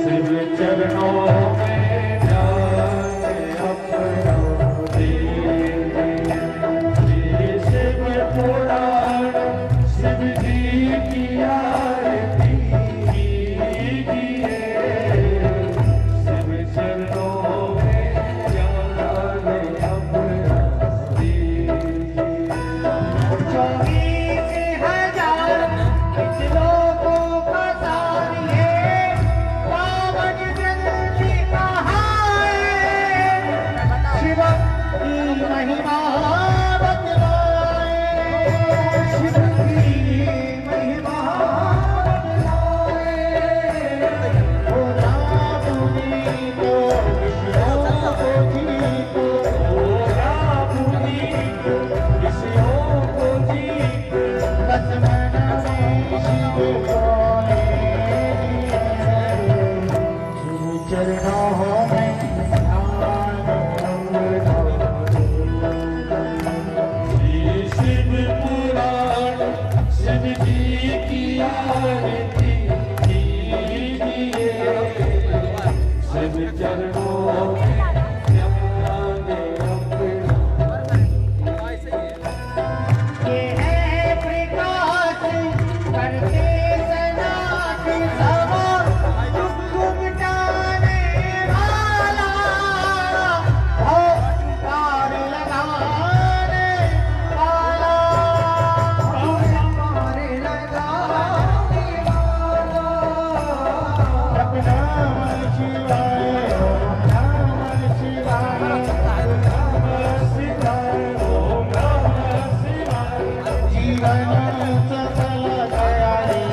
शिव चरणों में ध्यान अपना दीजिए। शिव पुराण शिव जी की आरती कीजिए। शिव चरणों में ध्यान अपना दीजिए। 24,000 लोगों का सारिये पावन ग्रंथि कहाए। शिव की महिमा बतलाए। शिव की महिमा बतलाए। ओ राम को ऋषियों को जीतो। ओ राम जीत ऋषियों को जीत। बस मन में शिव बोले शिव चरणों में ध्यान श्री शिव पुराण शिव जी की आरती कीजिए। शिव चरणों में ध्यान अपना। ये है प्रकाश करते सनातन समा दुख मिटाने वाला। पार लगाने वाला। पार लगाने वाला। नमः शिवाय ओम नमः शिवाय नमः शिवाय ओम नमः शिवाय। जीवन सफल दयाली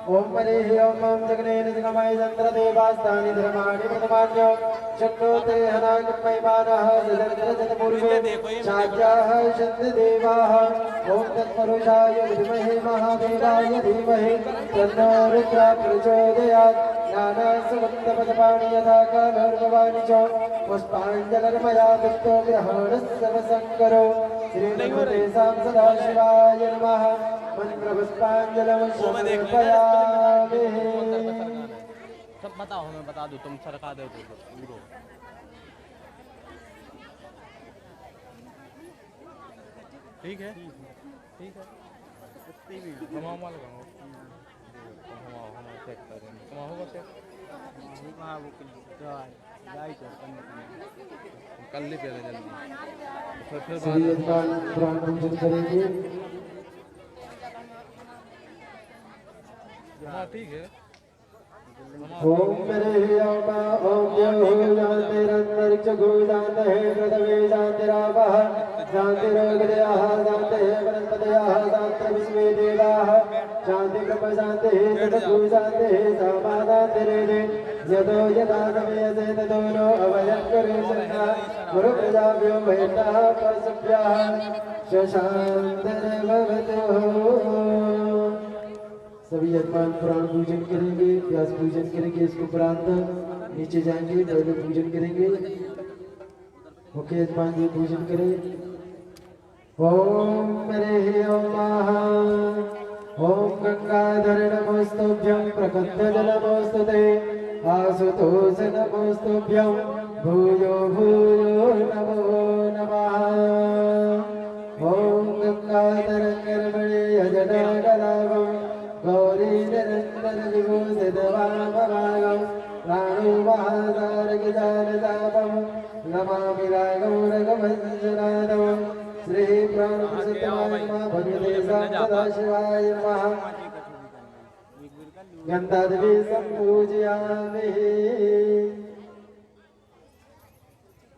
ओम हरिः ओम ओम जगनेन जगमय चन्द्रदेवास्तानि धर्माणि प्रथमान्यो चक्रोते हनाकमयमानः जदर्जतपूर्वे चार्याः शन्तिदेवाः ओम तत्पुरुषाय विद्महे महादेवाय धीमहि तन्नो रुद्रः प्रचोदयात्। ज्ञानसमुत्तमदपाणि यथा कालर्भवानि च पुष्पाञ्जलिर्मया दत्तो ग्रहणस्सर्वसङ्करो श्रीगुरुदेसां सदाशिवाय नमः। मंत्रपुष्पाञ्जलिं समर्पयामि। सब बताओ, मैं बता दूं, तुम सरका दो तो ठीक है, ठीक है। कमाओ चेक करेंगे, होगा चेक कल ही पहले जल्दी फिर पुराण पूजन करेंगे। हाँ ठीक है। ओम मेरे ओम ओम यो जानते रंतरिक्ष गो जानते है पृथ्वी जानते रावः जानते रोगदयाः जानते है वनस्पतयः जानते विश्वे देवाः जानते ब्रह्म जानते है तदभू जानते है सामा जानते रे यदो यदा नमयसे ततो नो अवयं करेशन्नः गुरु प्रजाभ्यो महेन्द्रः परसभ्यः शशान्तरे भवतु। सभी यजमान पुराण पूजन करेंगे, व्यास पूजन करेंगे। इसके उपरांत नीचे जाएंगे, पहले पूजन करेंगे। ओके यजमान जी पूजन करें। ओम हरे ओम ओम गंगाधर नमोस्तुभ्यं प्रकंदज नमोस्तुते आशुतोष नमोस्तुभ्यं भूयो भूयो नमो नमः। ओम गंगाधर कर्मणे यजनागलाभं गौरी निरंतर विभूषितवामभागं प्राणो महासार गजानदापं नमामि राघवरघुवंशनाथं श्री प्राणप्रसिद्धमाय नमः भगवते सदाशिवाय नमः गन्धादेवी सम्पूजयामि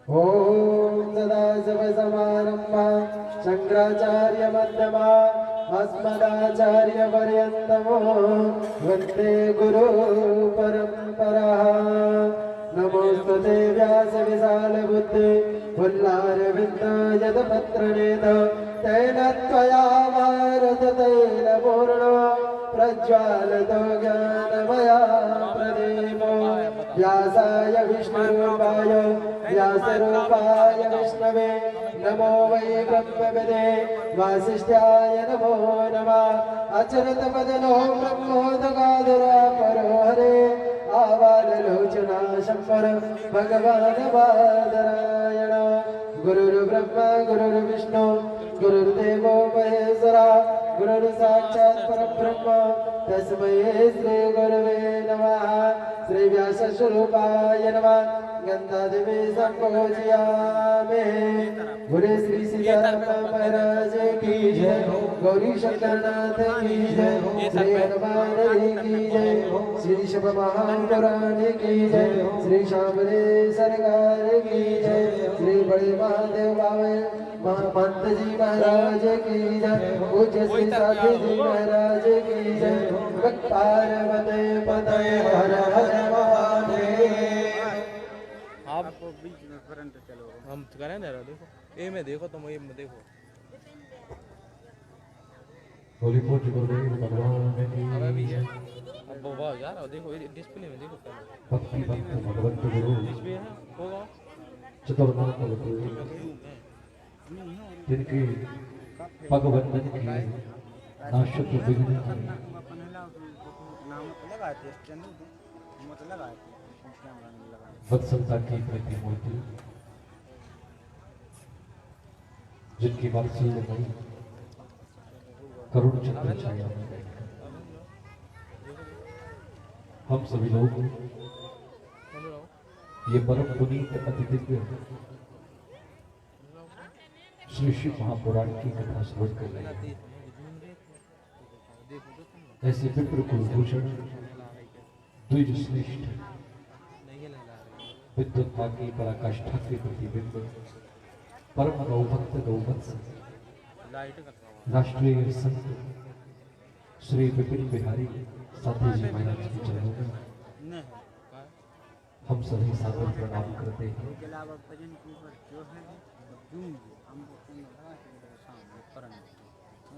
ॐ सदाशिवसमारम्भा शङ्कराचार्यमध्यमा अस्मदाचार्यपर्यन्तमो वन्दे गुरुपरम्परः नमोस्तुते व्यासविशालबुद्धे पुल्लारविन्दायतपत्रनेत तेन त्वया भारततैलपूर्णो प्रज्वालितो ज्ञानमया प्रदीपो व्यासाय विष्णुरूपाय व्यासरूपाय विष्णवे नमो वै ब्रह्मविदे वासिष्ठ्याय नमो नमः अचरतपदनो ब्रह्मोदगाधरा परो हरे आवाललोचना शंकर भगवान् बादरायण गुरुर्ब्रह्मा गुरुर्विष्णु गुरुर्देवो महेश्वरा गुरुर्साक्षात् परब्रह्म तस्मै श्री गुरवे नमः श्री व्यासस्वरूपाय नमः गन्धादेवी सम्पूजयामि गुरु श्री सीताराम महाराज की जय गौरी शंकरनाथ की जय श्री हनुमान जी की जय श्री शिव महापुराण की जय श्री शामली सरकार की जय श्री बड़े महादेव बाबा महंत जी महाराज की जय पूज्य श्री साधी जी महाराज की जय पार्वती पते हर हर महादेव। आप बीच में करंट चलो हम करें ना देखो ए में देखो तुम ए में देखो बोली पूज गुरुदेव भगवान की अबे भी है अब वो यार देखो डिस्प्ले में देखो भक्ति भक्त भगवंत गुरु डिस्प्ले है होगा चतुर्नाथ गुरु जिनके भगवंतन की नाशक विघ्न वत्सलता की प्रतिमूर्ति जिनकी वात्सल्य में करुण चंद्र छाया में हम सभी लोग ये परम पुनीत अति दिव्य श्री शिव महापुराण की कथा श्रवण कर रहे हैं। ऐसे विप्र कुलभूषण द्विज श्रेष्ठ विद्वत्ता की पराकाष्ठा के प्रतिबिंब परम गौभक्त गौवत्स राष्ट्रीय संत श्री विपिन बिहारी साथी जी महाराज के चरणों में हम सभी सादर प्रणाम करते हैं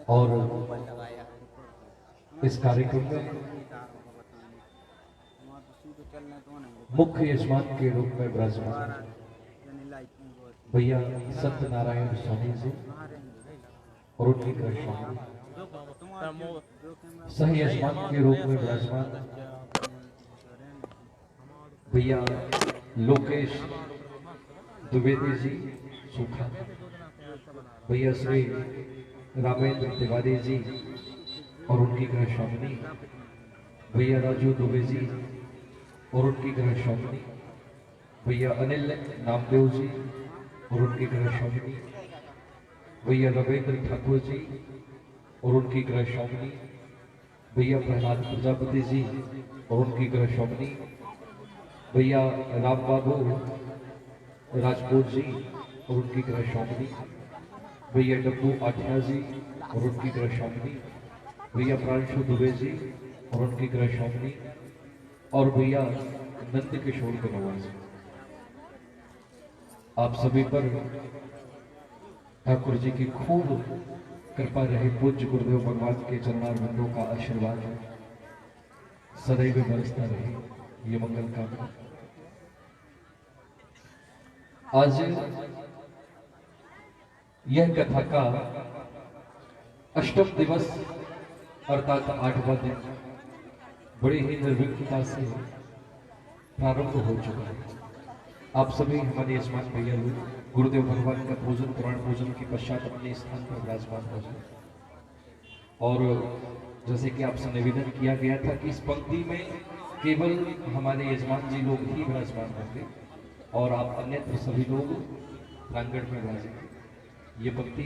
और इस कार्यक्रम में मुख्य यजमान के रूप में विराजमान भैया सत्यनारायण स्वामी जी और उनकी कृष्ण सह यजमान के रूप में विराजमान भैया लोकेश द्विवेदी जी सूखा भैया श्री रामेंद्र तिवारी जी और उनकी गृह स्वामिनी भैया राजू दुबे जी और उनकी गृह स्वामिनी भैया अनिल नामदेव जी और उनकी गृह स्वामिनी भैया रविंद्र ठाकुर जी और उनकी गृह स्वामिनी भैया प्रहलाद प्रजापति जी और उनकी गृह स्वामिनी भैया राम बाबू राजपूत जी और उनकी गृह स्वामिनी भैया डब्बू आठिया जी और उनकी गृह स्वामिनी भैया प्रांशु दुबे जी और उनकी गृह स्वामिनी और भैया नंद किशोर कनवास। आप सभी पर ठाकुर जी की खूब कृपा रहे। पूज्य गुरुदेव भगवान के चरणारविंदों का आशीर्वाद सदैव बरसता रहे, ये मंगल कामना। आज यह कथा का अष्टम दिवस अर्थात 8वां दिन बड़ी ही निर्विघ्नता से प्रारंभ हो चुका है। आप सभी हमारे यजमान भैया लोग गुरुदेव भगवान का पूजन पुराण पूजन के पश्चात अपने स्थान पर विराजमान हो जाए। और जैसे कि आपसे निवेदन किया गया था कि इस पंक्ति में केवल हमारे यजमान जी लोग ही विराजमान होंगे, और आप अन्यत्र सभी लोग प्रांगण में विराजेंगे। ये भक्ति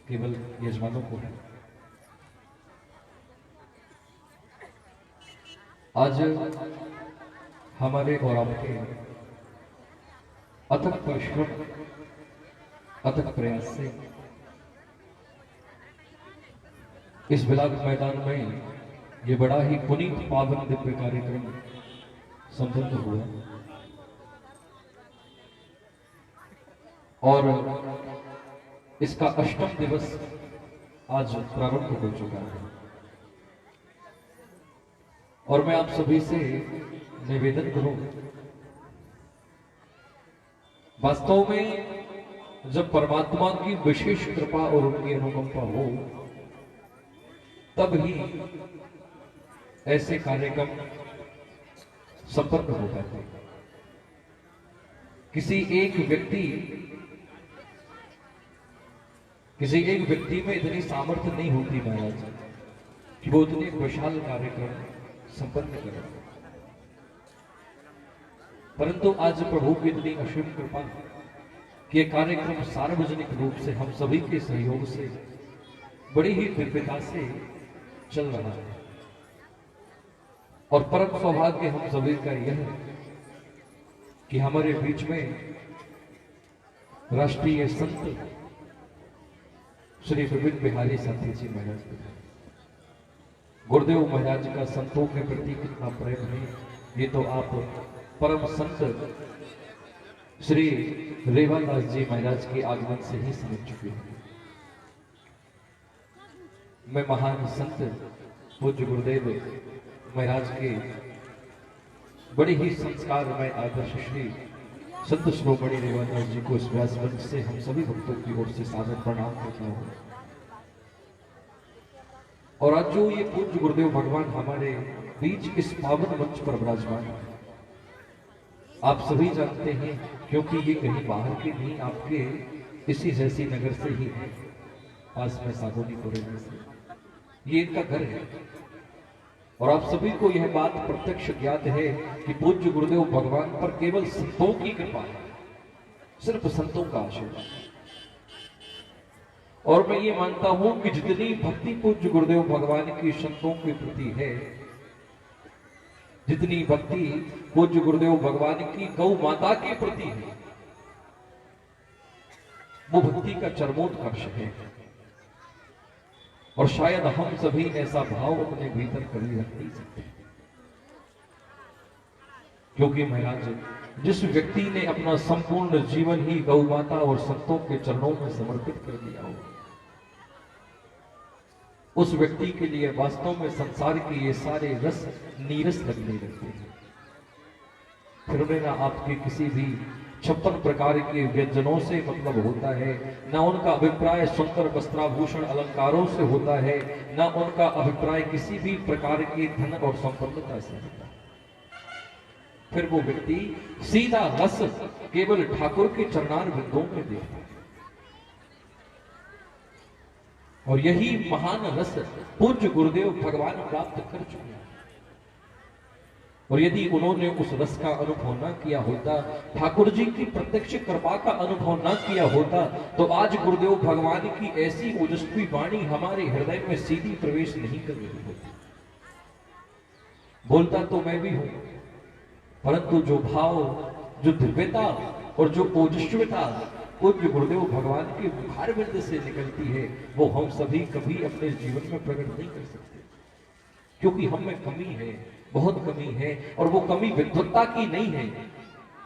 केवल यजमानों को है। आज हमारे और आपके अथक परिश्रम, अथक प्रयास से इस बिलाग मैदान में ये बड़ा ही पुनीत पावन दिव्य कार्यक्रम संपन्न हुआ और इसका अष्टम दिवस आज प्रारंभ हो चुका है। और मैं आप सभी से निवेदन करूं, वास्तव में जब परमात्मा की विशेष कृपा और उनकी अनुकंपा हो तब ही ऐसे कार्यक्रम संपन्न हो पाते हैं। किसी एक व्यक्ति में इतनी सामर्थ्य नहीं होती महाराज कि वो इतने विशाल कार्यक्रम संपन्न करें, परंतु आज प्रभु की इतनी असीम कृपा कि कार्यक्रम सार्वजनिक रूप से हम सभी के सहयोग से बड़ी ही दिव्यता से चल रहा है। और परम सौभाग्य हम सभी का यह है कि हमारे बीच में राष्ट्रीय संत श्री विपिन बिहारी साथी जी महाराज, गुरुदेव महाराज का संतों के प्रति कितना प्रेम है ये तो आप परम संत श्री रेवादास जी महाराज के आगमन से ही समझ चुके हैं। मैं महान संत पूज्य गुरुदेव महाराज के बड़े ही संस्कार में आदर्श श्री संत श्रोमणी रेवादास जी को इस व्यास मंच से हम सभी भक्तों की ओर से सादर प्रणाम करता हूं। और आज जो ये पूज्य गुरुदेव भगवान हमारे बीच इस पावन मंच पर विराजमान है, आप सभी जानते हैं क्योंकि ये कहीं बाहर के नहीं, आपके इसी जैसी नगर से ही है, पास में सागोनी पुरेने से ये इनका घर है। और आप सभी को यह बात प्रत्यक्ष ज्ञात है कि पूज्य गुरुदेव भगवान पर केवल संतों की कृपा है, सिर्फ संतों का आशीर्वाद है। और मैं ये मानता हूं कि जितनी भक्ति पूज्य गुरुदेव भगवान की संतों के प्रति है, जितनी भक्ति पूज्य गुरुदेव भगवान की गौ माता के प्रति है, वो भक्ति का चरमोत्कर्ष है। और शायद हम सभी ऐसा भाव अपने भीतर कभी रख नहीं सकते, क्योंकि महाराज जिस व्यक्ति ने अपना संपूर्ण जीवन ही गौ माता और संतों के चरणों में समर्पित कर दिया हो, उस व्यक्ति के लिए वास्तव में संसार के ये सारे रस नीरस लगने लगते हैं। फिर उन्हें ना आपके किसी भी 56 प्रकार के व्यंजनों से मतलब होता है, ना उनका अभिप्राय सुंदर वस्त्राभूषण अलंकारों से होता है, ना उनका अभिप्राय किसी भी प्रकार के धन और संपन्नता से होता है। फिर वो व्यक्ति सीधा रस केवल ठाकुर के चरणार बिंदुओं में देखता है। और यही महान रस पूज्य गुरुदेव भगवान प्राप्त कर चुके हैं। और यदि उन्होंने उस रस का अनुभव न किया होता, ठाकुर जी की प्रत्यक्ष कृपा का अनुभव न किया होता, तो आज गुरुदेव भगवान की ऐसी ओजस्वी वाणी हमारे हृदय में सीधी प्रवेश नहीं कर रही होती। बोलता तो मैं भी हूं, परंतु जो भाव, जो दिव्यता और जो ओजस्विता पूज्य गुरुदेव भगवान के मुखार बिंद से निकलती है, वो हम सभी कभी अपने जीवन में प्रकट नहीं कर सकते, क्योंकि हम में कमी है, बहुत कमी है। और वो कमी विद्वत्ता की नहीं है,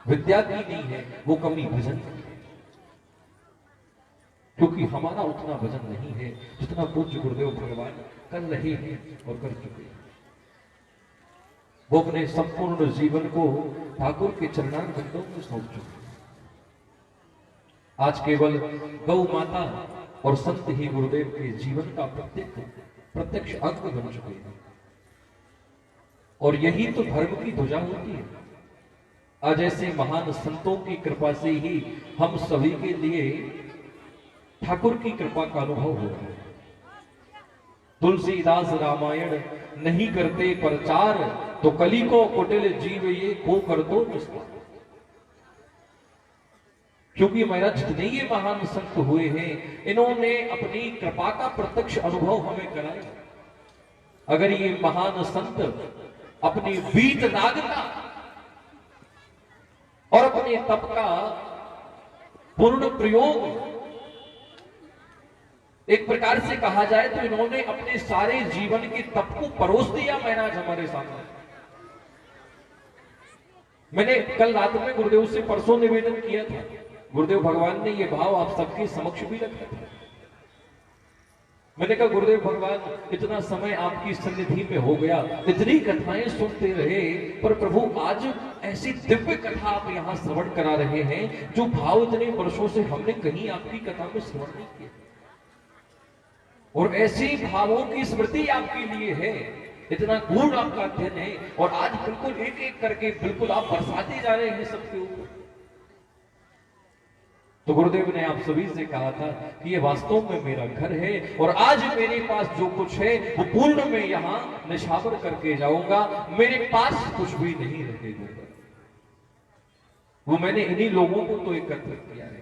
विद्या की नहीं है, वो कमी भजन की है। क्योंकि हमारा उतना भजन नहीं है जितना पूज्य गुरुदेव भगवान कर रहे हैं और कर चुके हैं। वो अपने संपूर्ण जीवन को ठाकुर के चरणारविंदों में सौंप चुके हैं। आज केवल गौ माता और संत ही गुरुदेव के जीवन का प्रत्यक्ष अंग बन चुके हैं। और यही तो धर्म की ध्वजा होती है। आज ऐसे महान संतों की कृपा से ही हम सभी के लिए ठाकुर की कृपा का अनुभव हो रहा है। तुलसीदास रामायण नहीं करते प्रचार, तो कली को कुटिल जीव ये को कर दो विस्तार। क्योंकि महाराज जितने ये महान संत हुए हैं, इन्होंने अपनी कृपा का प्रत्यक्ष अनुभव हमें कराया। अगर ये महान संत अपनी वीत नागता और अपने तप का पूर्ण प्रयोग, एक प्रकार से कहा जाए तो इन्होंने अपने सारे जीवन के तप को परोस दिया महाराज हमारे सामने। मैंने कल रात में गुरुदेव से परसों निवेदन किया था, गुरुदेव भगवान ने यह भाव आप सबके समक्ष भी रखा था। मैंने कहा गुरुदेव भगवान, इतना समय आपकी सन्निधि में हो गया, इतनी कथाएं सुनते रहे, पर प्रभु आज ऐसी दिव्य कथा आप यहां श्रवण करा रहे हैं जो भाव इतने वर्षों से हमने कहीं आपकी कथा में श्रवण नहीं किया, और ऐसे भावों की स्मृति आपके लिए है, इतना गूढ़ आपका अध्ययन है, और आज बिल्कुल एक एक करके बिल्कुल आप बरसाते जा रहे हैं सबके ऊपर। तो गुरुदेव ने आप सभी से कहा था कि ये वास्तव में मेरा घर है, और आज मेरे पास जो कुछ है वो पूर्ण में यहां निशावर करके जाऊंगा, मेरे पास कुछ भी नहीं रखे दूंगा। वो मैंने इन्हीं लोगों को तो एकत्रित किया है।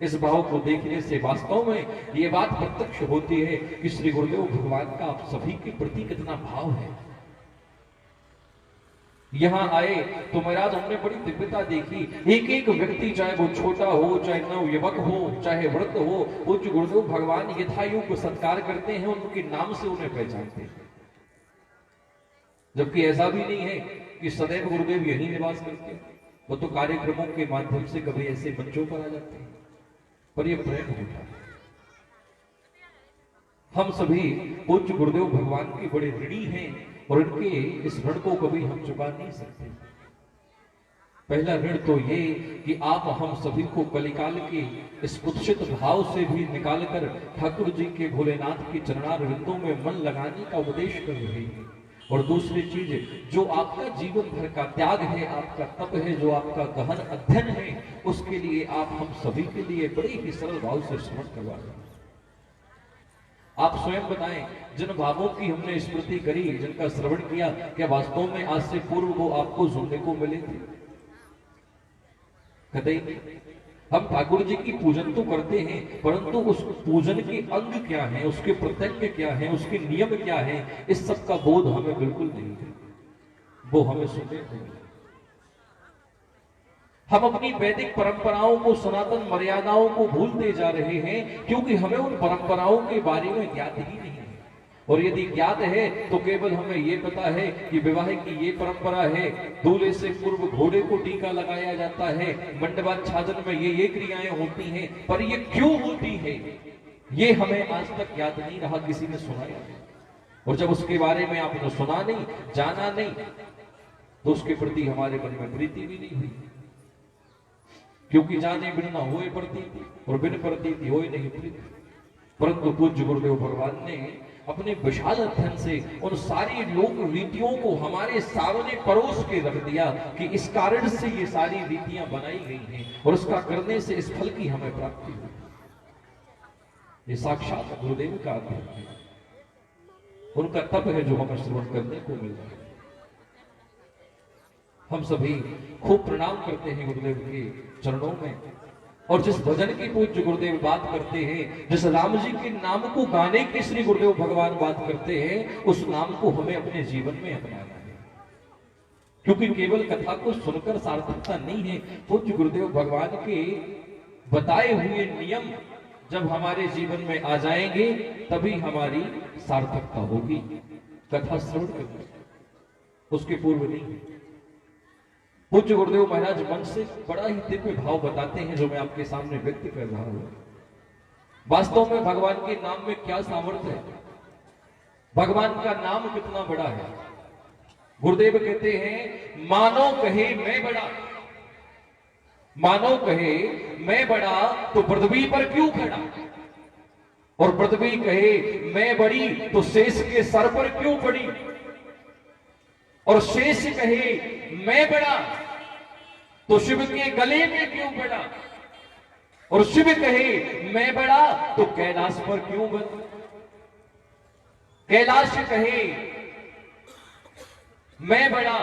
इस भाव को देखने से वास्तव में ये बात प्रत्यक्ष होती है कि श्री गुरुदेव भगवान का आप सभी के प्रति कितना भाव है। यहां आए तो महाराज हमने बड़ी दिव्यता देखी, एक एक व्यक्ति, चाहे वो छोटा हो, चाहे नवयुवक हो, चाहे वृद्ध हो, वो जो गुरुदेव भगवान यथायोग सत्कार करते हैं, उनके नाम से उन्हें पहचानते हैं। जबकि ऐसा भी नहीं है कि सदैव गुरुदेव यही निवास करते हैं, वो तो कार्यक्रमों के माध्यम से कभी ऐसे मंचों पर आ जाते हैं, पर यह प्रेम होता है। हम सभी पूज्य गुरुदेव भगवान के बड़े ऋणी हैं, और इनके इस ऋण को कभी हम चुका नहीं सकते। पहला ऋण तो ये कि आप हम सभी को कलिकाल के इस कुत्सित भाव से भी निकालकर ठाकुर जी के भोलेनाथ के चरणारविंदों में मन लगाने का उपदेश कर रहे हैं। और दूसरी चीज, जो आपका जीवन भर का त्याग है, आपका तप है, जो आपका गहन अध्ययन है, उसके लिए आप हम सभी के लिए बड़े ही सरल भाव से श्रवण करवा रहे हैं। आप स्वयं बताएं, जिन भावों की हमने स्मृति करी, जिनका श्रवण किया, क्या वास्तव में आज से पूर्व वो आपको सुनने को मिले थे? कतई नहीं। हम ठाकुर जी की पूजन तो करते हैं, परंतु उस पूजन के अंग क्या है, उसके प्रत्यंग क्या है, उसके नियम क्या है, इस सब का बोध हमें बिल्कुल नहीं है। वो हमें सुनने को मिले। हम अपनी वैदिक परंपराओं को, सनातन मर्यादाओं को भूलते जा रहे हैं, क्योंकि हमें उन परंपराओं के बारे में ज्ञात ही नहीं है। और यदि ज्ञात है तो केवल हमें यह पता है कि विवाह की ये परंपरा है, दूल्हे से पूर्व घोड़े को टीका लगाया जाता है, मंडपाच्छादन में ये क्रियाएं होती हैं, पर ये क्यों होती है ये हमें आज तक याद नहीं रहा, किसी ने सुनाया। और जब उसके बारे में आपने सुना नहीं, जाना नहीं, तो उसके प्रति हमारे मन में प्रीति भी नहीं हुई, क्योंकि जाने बिन ना होए प्रतीति, और बिन प्रतीति होए नहीं प्रीति। परंतु पूज्य गुरुदेव भगवान ने अपने विशाल अध्ययन से उन सारी लोक रीतियों को हमारे सामने परोस के रख दिया कि इस कारण से ये सारी रीतियां बनाई गई हैं, और उसका करने से इस फल की हमें प्राप्ति हुई। ये साक्षात गुरुदेव का अध्ययन है, उनका तप है जो हमें श्रवण करने को मिल रहा है। हम सभी खूब प्रणाम करते हैं गुरुदेव के चरणों में, और जिस भजन की पूज्य गुरुदेव बात करते हैं, जिस राम जी के नाम को गाने की श्री गुरुदेव भगवान बात करते हैं, उस नाम को हमें अपने जीवन में अपनाना है। क्योंकि केवल कथा को सुनकर सार्थकता नहीं है, पूज्य गुरुदेव भगवान के बताए हुए नियम जब हमारे जीवन में आ जाएंगे तभी हमारी सार्थकता होगी। कथा श्रवण करना, उसके पूर्व नहीं। पूज्य गुरुदेव महाराज मन से बड़ा ही दिव्य भाव बताते हैं जो मैं आपके सामने व्यक्त कर रहा हूं। वास्तव में भगवान के नाम में क्या सामर्थ्य है, भगवान का नाम कितना बड़ा है। गुरुदेव कहते हैं, मानो कहे मैं बड़ा, मानो कहे मैं बड़ा तो पृथ्वी पर क्यों खड़ा, और पृथ्वी कहे मैं बड़ी तो शेष के सर पर क्यों पड़ी, और शेष कहे मैं बड़ा तो शिव के गले में क्यों पड़ा, और शिव कहे मैं बड़ा तो कैलाश पर क्यों बंद, कैलाश कहे मैं बड़ा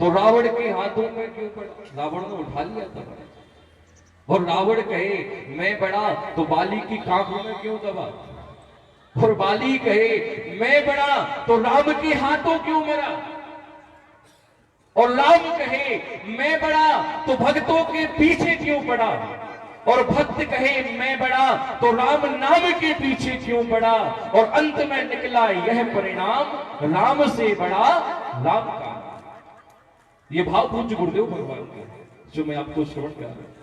तो रावण के हाथों में क्यों पड़ा। रावण ने उठा लिया था, और रावण कहे मैं बड़ा तो बाली की कांख में क्यों दबा, और बाली कहे मैं बड़ा तो राम के हाथों क्यों मरा, और राम कहे मैं बड़ा तो भक्तों के पीछे क्यों पड़ा, और भक्त कहे मैं बड़ा तो राम नाम के पीछे क्यों पड़ा, और अंत में निकला यह परिणाम राम से बड़ा राम का। यह भाव पूज्य गुरुदेव भगवान का है जो मैं आपको श्रवण कर रहा हूं।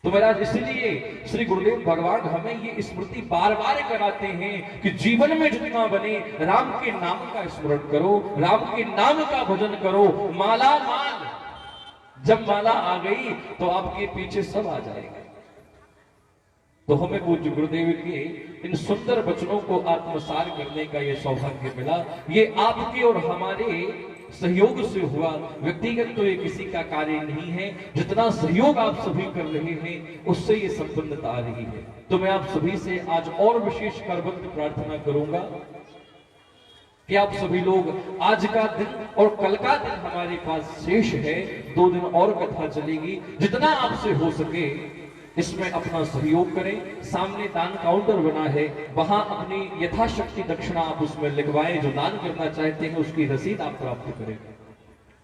तो महाराज इसलिए श्री गुरुदेव भगवान हमें ये स्मृति बार बार कराते हैं कि जीवन में जितना बने राम के नाम का स्मरण करो, राम के नाम का भजन करो। माला माल, जब माला आ गई तो आपके पीछे सब आ जाएगा। तो हमें पूज्य गुरुदेव के इन सुंदर वचनों को आत्मसात करने का ये सौभाग्य मिला। ये आपके और हमारे सहयोग से हुआ, व्यक्तिगत तो ये किसी का कार्य नहीं है। जितना सहयोग आप सभी कर रहे हैं उससे ये संपन्नता आ रही है। तो मैं आप सभी से आज और विशेष करबद्ध प्रार्थना करूंगा कि आप सभी लोग आज का दिन और कल का दिन हमारे पास शेष है, 2 दिन और कथा चलेगी, जितना आपसे हो सके इसमें अपना सहयोग करें। सामने दान काउंटर बना है, वहां अपनी यथाशक्ति दक्षिणा आप उसमें लिखवाएं। जो दान करना चाहते हैं उसकी रसीद आप प्राप्त करें।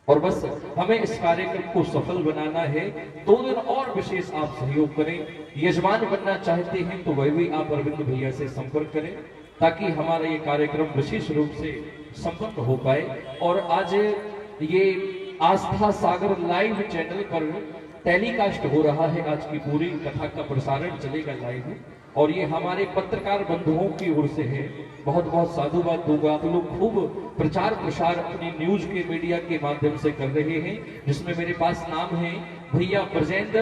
और बस हमें इस कार्यक्रम को सफल बनाना है। 2 दिन और विशेष आप सहयोग करें। यजमान बनना चाहते हैं तो वह भी आप अरविंद भैया से संपर्क करें ताकि हमारा ये कार्यक्रम विशेष रूप से संपन्न हो पाए। और आज ये आस्था सागर लाइव चैनल पर टेलीकास्ट हो रहा है। आज की पूरी कथा का प्रसारण चलेगा लाइव, और ये हमारे पत्रकार बंधुओं की ओर से है। बहुत बहुत साधुवाद दूंगा। आप लोग खूब प्रचार प्रसार अपनी न्यूज के मीडिया के माध्यम से कर रहे हैं, जिसमें मेरे पास नाम है भैया ब्रजेंद्र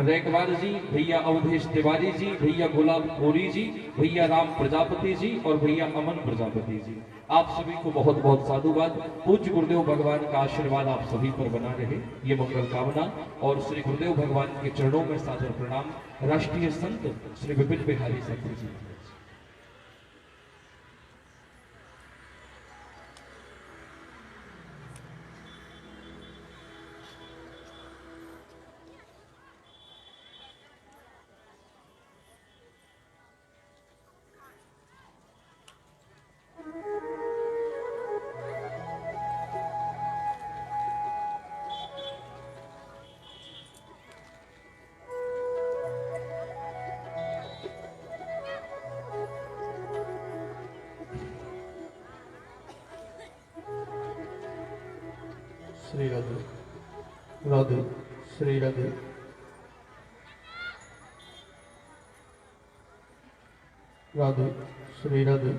रैकवार जी, भैया अवधेश तिवारी जी, भैया गुलाब खोरी जी, भैया राम प्रजापति जी और भैया अमन प्रजापति जी। आप सभी को बहुत बहुत साधुवाद। पूज्य गुरुदेव भगवान का आशीर्वाद आप सभी पर बना रहे, ये मंगल कामना। और श्री गुरुदेव भगवान के चरणों में सादर प्रणाम। राष्ट्रीय संत श्री विपिन बिहारी सत्य जी। श्री राधे राधे श्री राधे। राधे श्री राधे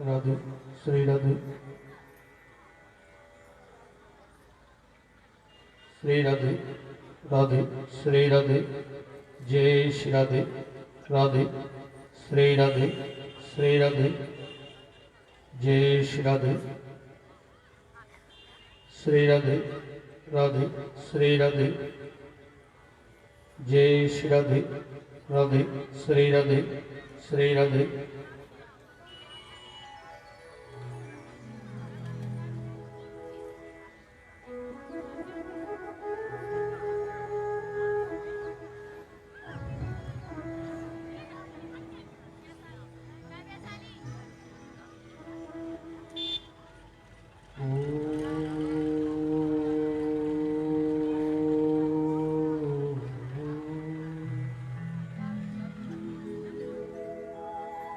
राधे श्री राधे श्री राधे राधे श्री राधे। जय श्री राधे राधे श्री राधे श्री राधे। जय श्री राधे श्री राधे राधे श्री राधे। जय श्री राधे राधे श्री राधे श्री राधे।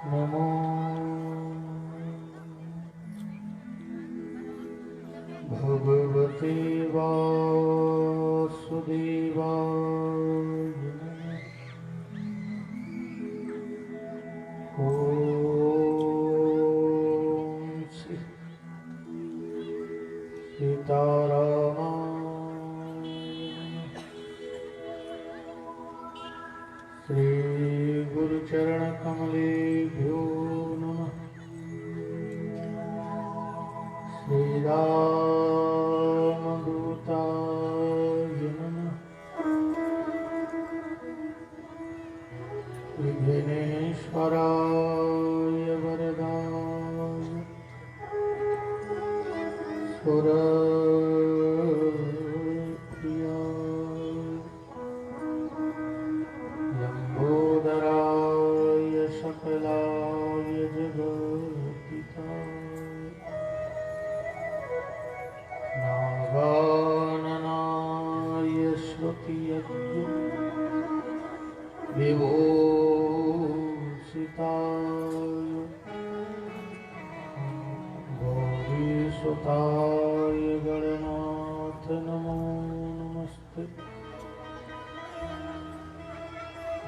नमो भगवते वासुदेवाय। ओम श्री सीतारामाय श्री गुरुचरण कमलेभ्यो नमः। श्री रामदूताय नमः। विघ्नेश्वराय वरदाय सुरप्रियाय यज्ञ विभूषिताय गौरीसुताय गणनाथ नमो नमस्ते।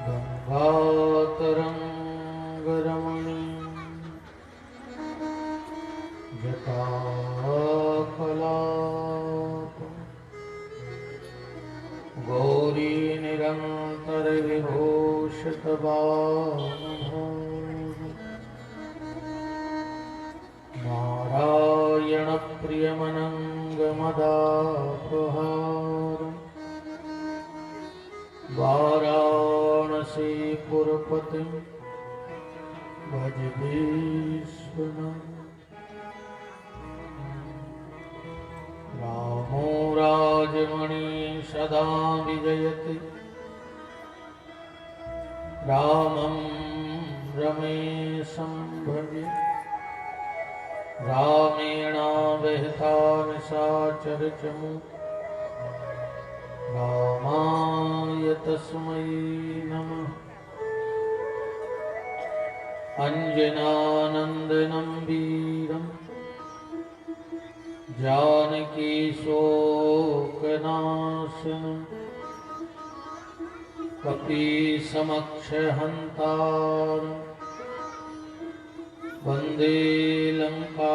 गंगातरंगरमणी जटाकलाप गौरी निरंतर विभूषित नारायण प्रियमनंगमदापहार वाराणसी पुरपतिं भज विश्वनाथ। रामो राजमणि सदा विजयति रामं रमेशं भजे। रामेणाभिहिता निशाचरचमु रामाय तस्मै नमः। अंजनानंदनं वीरं जानकी शोकनाशनं कपीसमक्षहन्तारं वन्दे लङ्काभयङ्करम्।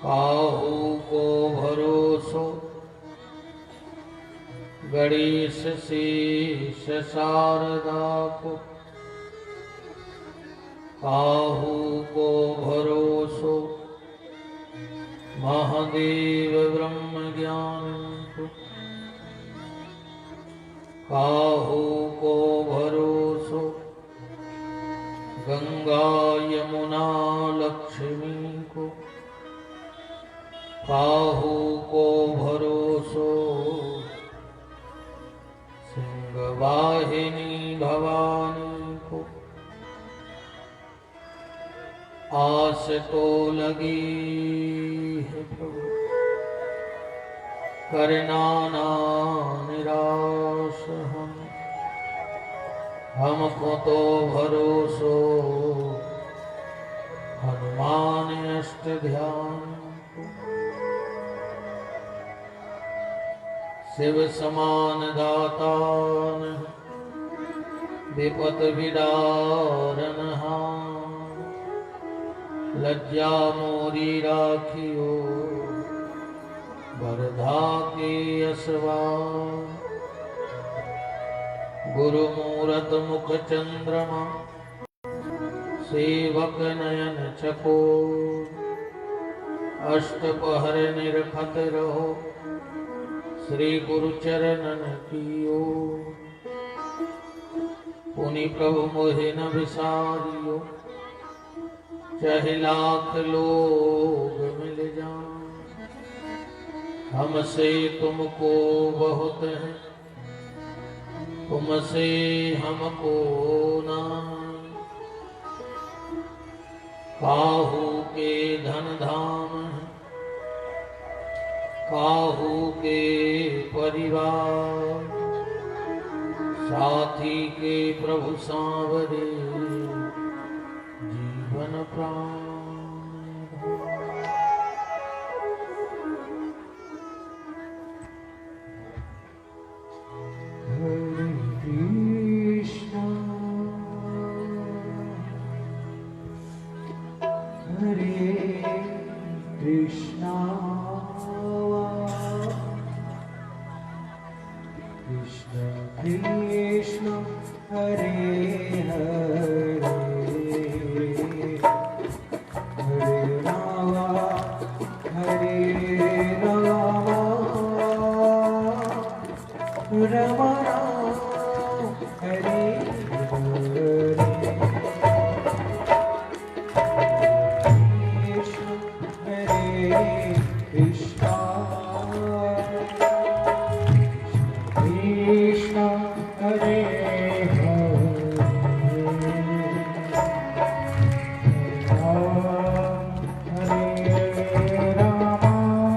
काहू को भरोसो गणेश शीश शारदा को। काहू को भरोसो महादेव ब्रह्म ज्ञान को। काहू को भरोसो गंगा यमुना लक्ष्मी को। काहू को भरोसो सिंहवाहिनी भवानी को। आस तो लगी है प्रभु करना ना निराश हमको तो भरोसो हनुमान अष्ट ध्यान। शिव समान दातान विपत विदारन लज्जा मोरी राखियो बरधा के असवा। गुरु मूरत मुख चंद्रमा सेवक नयन चको। अष्टपहर निरखत रहो श्री गुरु चरणन कियो। पुनि प्रभु मोहि न विसारियो चाहे लाख लोग मिल जाएं। हमसे तुमको बहुत है तुमसे हमको ना। काहू के धन धाम काहू के परिवार साथी के प्रभु सांवरे जीवन प्राण। हरे कृष्णा हरे कृष्णा कृष्ण कृष्ण हरे हरे हरे राम राम राम हरे हरे। कृष्ण कृष्ण हरे हरे राम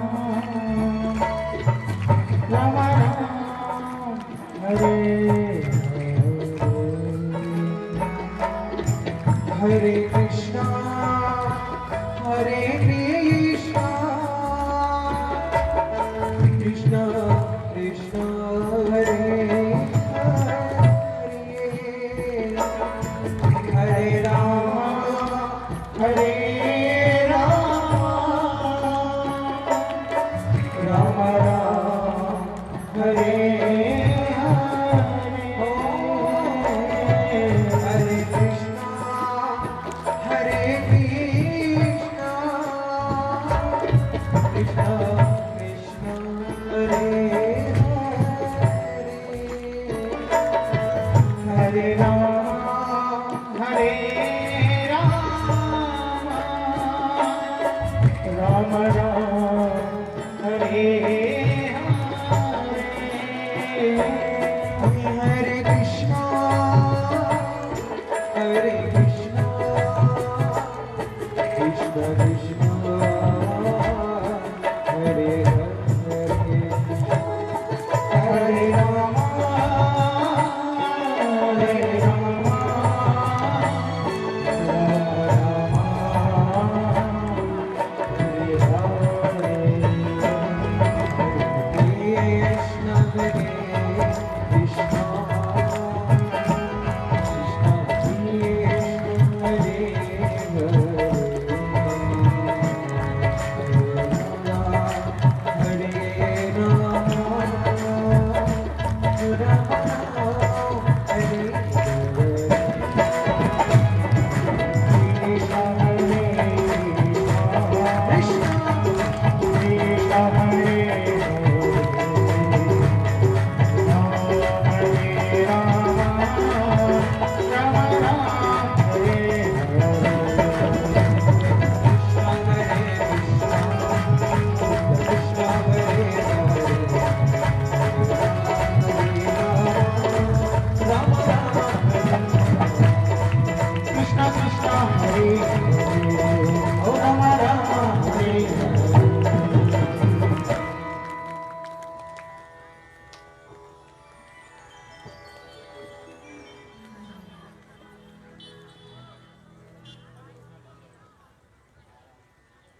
राम राम हरे हरे कृष्णा कृष्ण कृष्ण हरे हरे हरे राम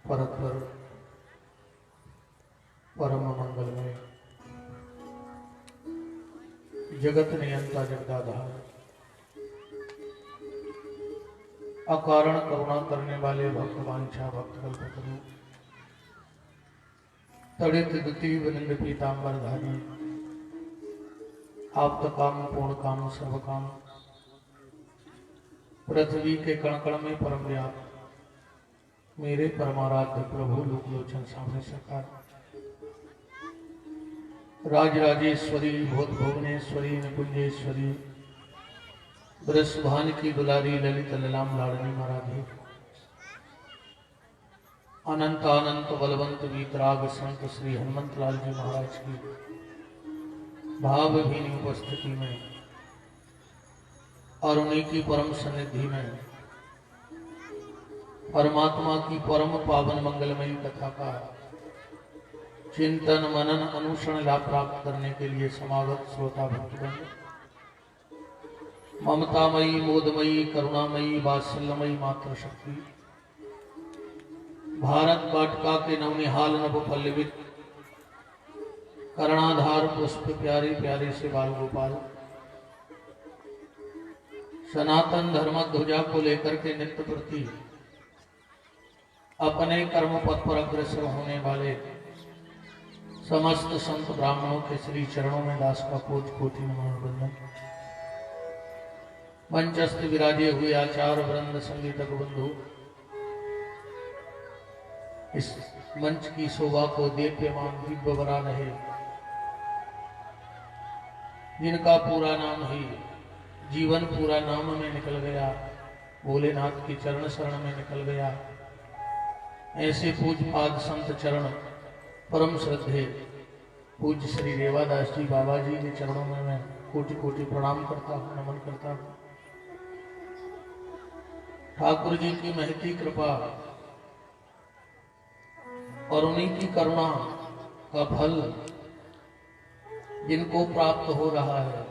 परस्पर परम मंगलमय जगत नियंता जगदाधार अकारण करुणा करने वाले भक्त वांछा भक्त कल्पतरु तड़ित दुति विनंद पीतांबर धारी आप काम पूर्ण काम सर्व काम पृथ्वी के कण कण में परम व्याप्त मेरे परमाराध्य प्रभु लोकलोचन सामने सरकार राजराजेश्वरी भूत भुवनेश्वरी निकुंजेश्वरी बृषभान की दुलारी ललित ललाम लाड़नी महाराधे अनंत अनंत बलवंत वीतराग संत श्री हनुमंत लाल जी महाराज की भावहीन उपस्थिति में और उन्हीं की परम सन्निधि में परमात्मा की परम पावन मंगलमयी कथा का चिंतन मनन अनुसरण लाभ प्राप्त करने के लिए समागत श्रोता भक्तगण ममतामयी मोदमयी करुणामयी वात्सल्यमयी मात्र शक्ति भारत वाटिका के नवनिहाल नभ पल्लवित कर्णाधार पुष्प प्यारे प्यारे से बाल गोपाल सनातन धर्म ध्वजा को लेकर के नित्य प्रति अपने कर्म पथ पर अग्रसर होने वाले समस्त संत ब्राह्मणों के श्री चरणों में दास का कोटि कोटि नमन। मंचस्थ विराजे हुए आचार्य वृंद संगीतक बंधु इस मंच की शोभा को दीप्यमान दिव्य बना रहे, जिनका पूरा नाम ही जीवन पूरा नाम में निकल गया, भोलेनाथ की चरण शरण में निकल गया, ऐसे पूज पाद संत चरण परम श्रद्धे पूज्य श्री रेवादास जी बाबा जी के चरणों में मैं कोटि कोटि प्रणाम करता हूँ, नमन करता हूँ। ठाकुर जी की महती कृपा और उन्हीं की करुणा का फल जिनको प्राप्त हो रहा है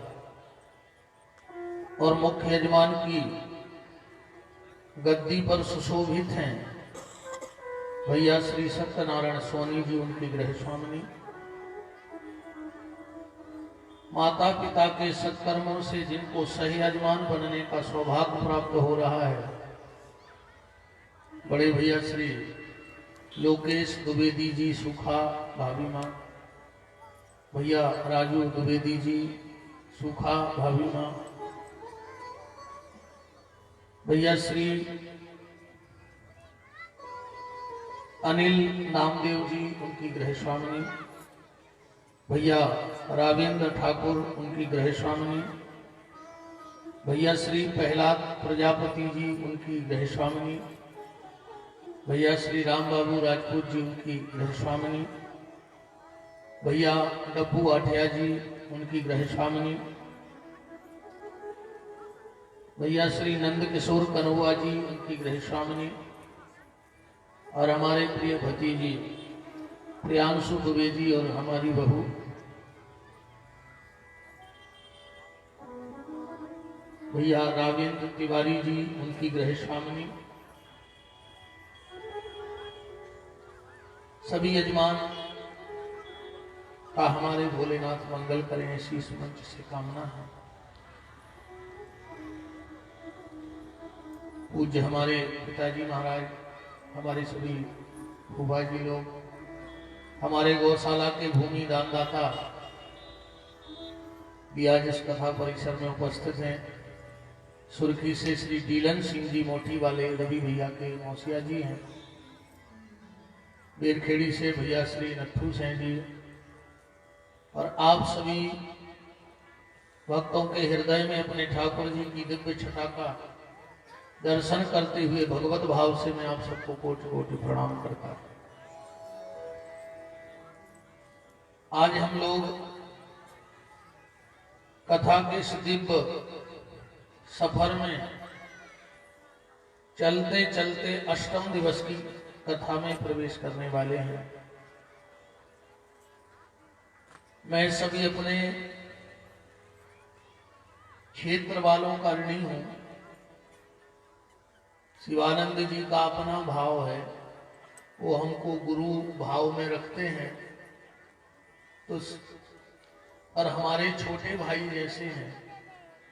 और मुख्य यजमान की गद्दी पर सुशोभित हैं भैया श्री सत्यनारायण सोनी जी, उनकी गृह स्वामिनी, माता पिता के सत्कर्मों से जिनको सही यजमान बनने का सौभाग्य प्राप्त हो रहा है, बड़े भैया श्री लोकेश द्विवेदी जी सुखा भाभी माँ, भैया राजू द्विवेदी जी सुखा भाभी माँ, भैया श्री अनिल नामदेव जी, उनकी गृह स्वामिनी, भैया रावेंद्र ठाकुर, उनकी गृह स्वामिनी, भैया श्री प्रहलाद प्रजापति जी, उनकी गृह स्वामिनी, भैया श्री राम बाबू राजपूत जी उनकी गृह स्वामिनी, भैया डब्बू आठिया जी उनकी गृह स्वामिनी, भैया श्री नंद किशोर कनौआ जी उनकी गृह स्वामिनी, और हमारे प्रिय भतीजी प्रियांशु दुबे जी और हमारी बहू भैया राजेंद्र तिवारी जी उनकी गृह स्वामिनी, सभी यजमान का हमारे भोलेनाथ मंगल करें, ऐसी इस मंच से कामना है। पूज्य हमारे पिताजी महाराज, हमारे सभी फूफा जी लोग, हमारे गौशाला के भूमि दानदाता भी आज इस कथा परिसर में उपस्थित हैं। सुर्खी से श्री डीलन सिंह जी मोठी वाले रवि भैया के मौसिया जी हैं। बेरखेड़ी से भैया श्री नथू सिंह जी, और आप सभी भक्तों के हृदय में अपने ठाकुर जी की दिव्य छटा का दर्शन करते हुए भगवत भाव से मैं आप सबको कोटि कोटि प्रणाम करता हूं। आज हम लोग कथा के इस दिव्य सफर में चलते चलते अष्टम दिवस की कथा में प्रवेश करने वाले हैं। मैं सभी अपने क्षेत्र वालों का ऋणी हूं। शिवानंद जी का अपना भाव है, वो हमको गुरु भाव में रखते हैं, तो और हमारे छोटे भाई जैसे हैं।